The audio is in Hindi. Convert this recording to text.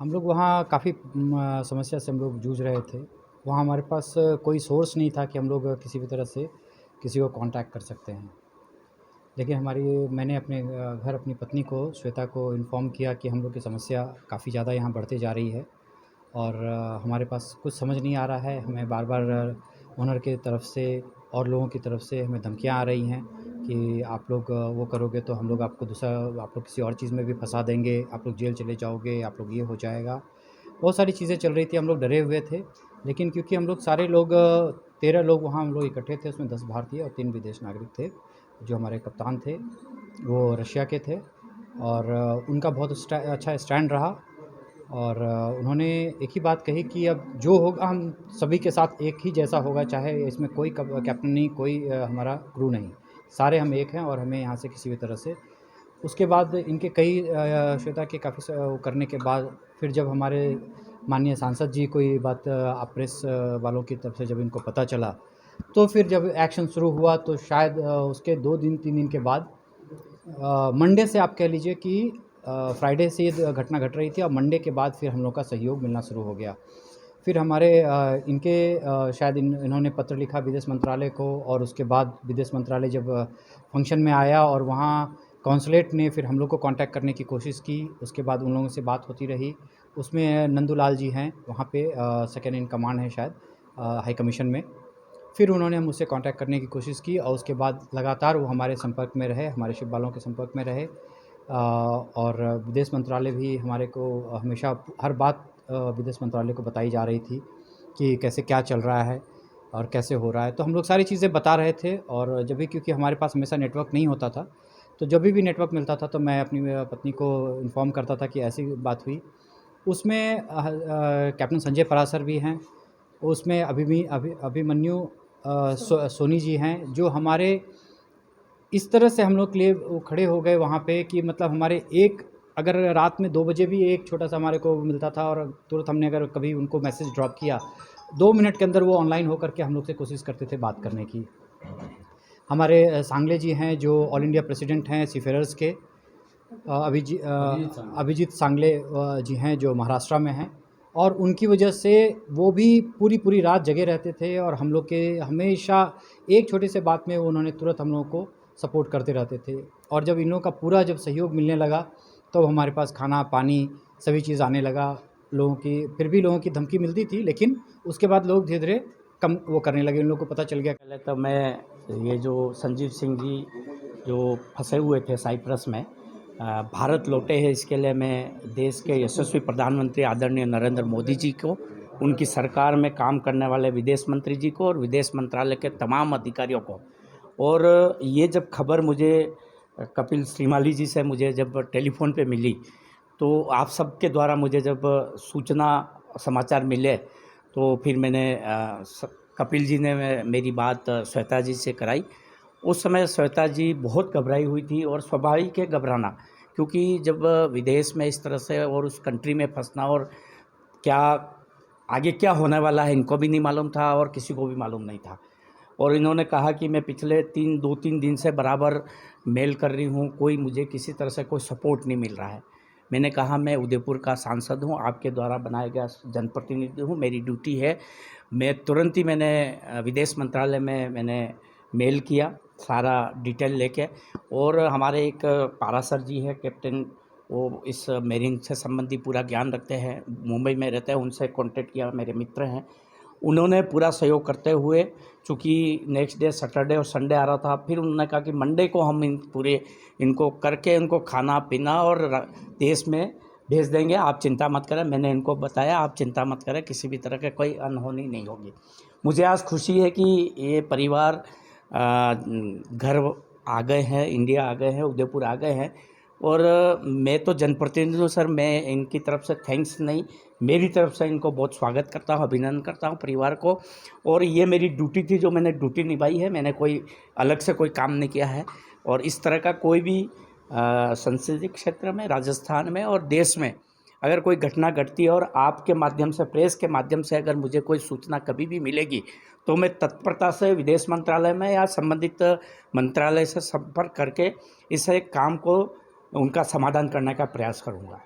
हम लोग वहाँ काफ़ी समस्या से हम लोग जूझ रहे थे। वहाँ हमारे पास कोई सोर्स नहीं था कि हम लोग किसी भी तरह से किसी को कांटेक्ट कर सकते हैं। लेकिन मैंने अपने घर अपनी पत्नी को, श्वेता को इन्फॉर्म किया कि हम लोग की समस्या काफ़ी ज़्यादा यहाँ बढ़ते जा रही है और हमारे पास कुछ समझ नहीं आ रहा है। हमें बार-बार ओनर की तरफ से और लोगों की तरफ से हमें धमकियाँ आ रही हैं कि आप लोग वो करोगे तो हम लोग आपको आप लोग किसी और चीज़ में भी फँसा देंगे, आप लोग जेल चले जाओगे, आप लोग ये हो जाएगा। बहुत सारी चीज़ें चल रही थी, हम लोग डरे हुए थे। लेकिन क्योंकि हम लोग सारे लोग 13 लोग वहाँ हम लोग इकट्ठे थे, उसमें 10 भारतीय और 3 विदेश नागरिक थे। जो हमारे कप्तान थे, वो रशिया के थे और उनका बहुत अच्छा स्टैंड रहा और उन्होंने एक ही बात कही कि अब जो होगा हम सभी के साथ एक ही जैसा होगा, चाहे इसमें कोई कैप्टन नहीं, कोई हमारा क्रू नहीं, सारे हम एक हैं और हमें यहाँ से किसी भी तरह से। उसके बाद इनके कई श्वेता के काफ़ी वो करने के बाद फिर जब हमारे माननीय सांसद जी को ये बात प्रेस वालों की तरफ से जब इनको पता चला, तो फिर जब एक्शन शुरू हुआ तो शायद उसके 2 दिन 3 दिन के बाद मंडे से आप कह लीजिए कि फ्राइडे से ये घटना घट रही थी और मंडे के बाद फिर हम लोग का सहयोग मिलना शुरू हो गया। फिर हमारे इनके शायद इन्होंने पत्र लिखा विदेश मंत्रालय को और उसके बाद विदेश मंत्रालय जब फंक्शन में आया और वहाँ कॉन्सुलेट ने फिर हम लोग को कांटेक्ट करने की कोशिश की। उसके बाद उन लोगों से बात होती रही। उसमें नंदूलाल जी हैं वहाँ पे, सेकंड इन कमांड है शायद हाई कमीशन में। फिर उन्होंने मुझसे कांटेक्ट करने की कोशिश की और उसके बाद लगातार वो हमारे संपर्क में रहे, हमारे शिप वालों के संपर्क में रहे और विदेश मंत्रालय भी हमारे को हमेशा हर बात विदेश मंत्रालय को बताई जा रही थी कि कैसे क्या चल रहा है और कैसे हो रहा है। तो हम लोग सारी चीज़ें बता रहे थे और जब भी, क्योंकि हमारे पास हमेशा नेटवर्क नहीं होता था, तो जब भी नेटवर्क मिलता था तो मैं अपनी पत्नी को इन्फॉर्म करता था कि ऐसी बात हुई। उसमें कैप्टन संजय पराशर भी हैं, उसमें अभिमन्यु सोनी जी हैं, जो हमारे इस तरह से हम लोग के लिए वो खड़े हो गए वहाँ पे कि मतलब हमारे एक, अगर रात में 2 बजे भी एक छोटा सा हमारे को मिलता था और तुरंत हमने अगर कभी उनको मैसेज ड्रॉप किया, 2 मिनट के अंदर वो ऑनलाइन होकर के हम लोग से कोशिश करते थे बात करने की। हमारे सांगले जी हैं जो ऑल इंडिया प्रेसिडेंट हैं सीफेयरर्स के, अभिजीत सांगले जी हैं जो महाराष्ट्र में हैं और उनकी वजह से वो भी पूरी रात जगे रहते थे और हम लोग के हमेशा एक छोटे से बात में उन्होंने तुरंत हम लोगों को सपोर्ट करते रहते थे। और जब इन लोगों का पूरा जब सहयोग मिलने लगा तो हमारे पास खाना पानी सभी चीज़ आने लगा। लोगों की फिर भी लोगों की धमकी मिलती थी, लेकिन उसके बाद लोग धीरे धीरे कम वो करने लगे, इन लोगों को पता चल गया। पहले तो मैं ये जो संजीव सिंह जी जो फंसे हुए थे साइप्रस में भारत लौटे हैं, इसके लिए मैं देश के यशस्वी प्रधानमंत्री आदरणीय नरेंद्र मोदी जी को, उनकी सरकार में काम करने वाले विदेश मंत्री जी को और विदेश मंत्रालय के तमाम अधिकारियों को, और ये जब खबर मुझे कपिल श्रीमाली जी से मुझे जब टेलीफोन पे मिली, तो आप सबके द्वारा मुझे जब सूचना समाचार मिले, तो फिर मैंने कपिल जी ने मेरी बात श्वेता जी से कराई। उस समय श्वेता जी बहुत घबराई हुई थी और स्वाभाविक है घबराना, क्योंकि जब विदेश में इस तरह से और उस कंट्री में फंसना और क्या आगे क्या होने वाला है इनको भी नहीं मालूम था और किसी को भी मालूम नहीं था। और इन्होंने कहा कि मैं पिछले 2-3 दिन से बराबर मेल कर रही हूँ, कोई मुझे किसी तरह से कोई सपोर्ट नहीं मिल रहा है। मैंने कहा मैं उदयपुर का सांसद हूँ, आपके द्वारा बनाया गया जनप्रतिनिधि हूँ, मेरी ड्यूटी है। मैं तुरंत ही मैंने विदेश मंत्रालय में मैंने मेल किया सारा डिटेल लेके, और हमारे एक पारासर जी है कैप्टन, वो इस मेरीन से संबंधी पूरा ज्ञान रखते हैं, मुंबई में रहते हैं, उनसे कांटेक्ट किया, मेरे मित्र हैं, उन्होंने पूरा सहयोग करते हुए, चूँकि नेक्स्ट डे सैटरडे और संडे आ रहा था, फिर उन्होंने कहा कि मंडे को हम इनको करके इनको खाना पीना और देश में भेज देंगे, आप चिंता मत करें। मैंने इनको बताया आप चिंता मत करें, किसी भी तरह के कोई अनहोनी नहीं होगी। मुझे आज खुशी है कि ये परिवार घर आ गए हैं, इंडिया आ गए हैं, उदयपुर आ गए हैं, और मैं तो जनप्रतिनिधि हूँ सर, मैं इनकी तरफ से थैंक्स नहीं, मेरी तरफ से इनको बहुत स्वागत करता हूँ, अभिनंदन करता हूँ परिवार को। और ये मेरी ड्यूटी थी, जो मैंने ड्यूटी निभाई है, मैंने कोई अलग से कोई काम नहीं किया है। और इस तरह का कोई भी संसदीय क्षेत्र में, राजस्थान में और देश में अगर कोई घटना घटती है और आपके माध्यम से, प्रेस के माध्यम से अगर मुझे कोई सूचना कभी भी मिलेगी, तो मैं तत्परता से विदेश मंत्रालय में या संबंधित मंत्रालय से संपर्क करके इस काम को, उनका समाधान करने का प्रयास करूँगा।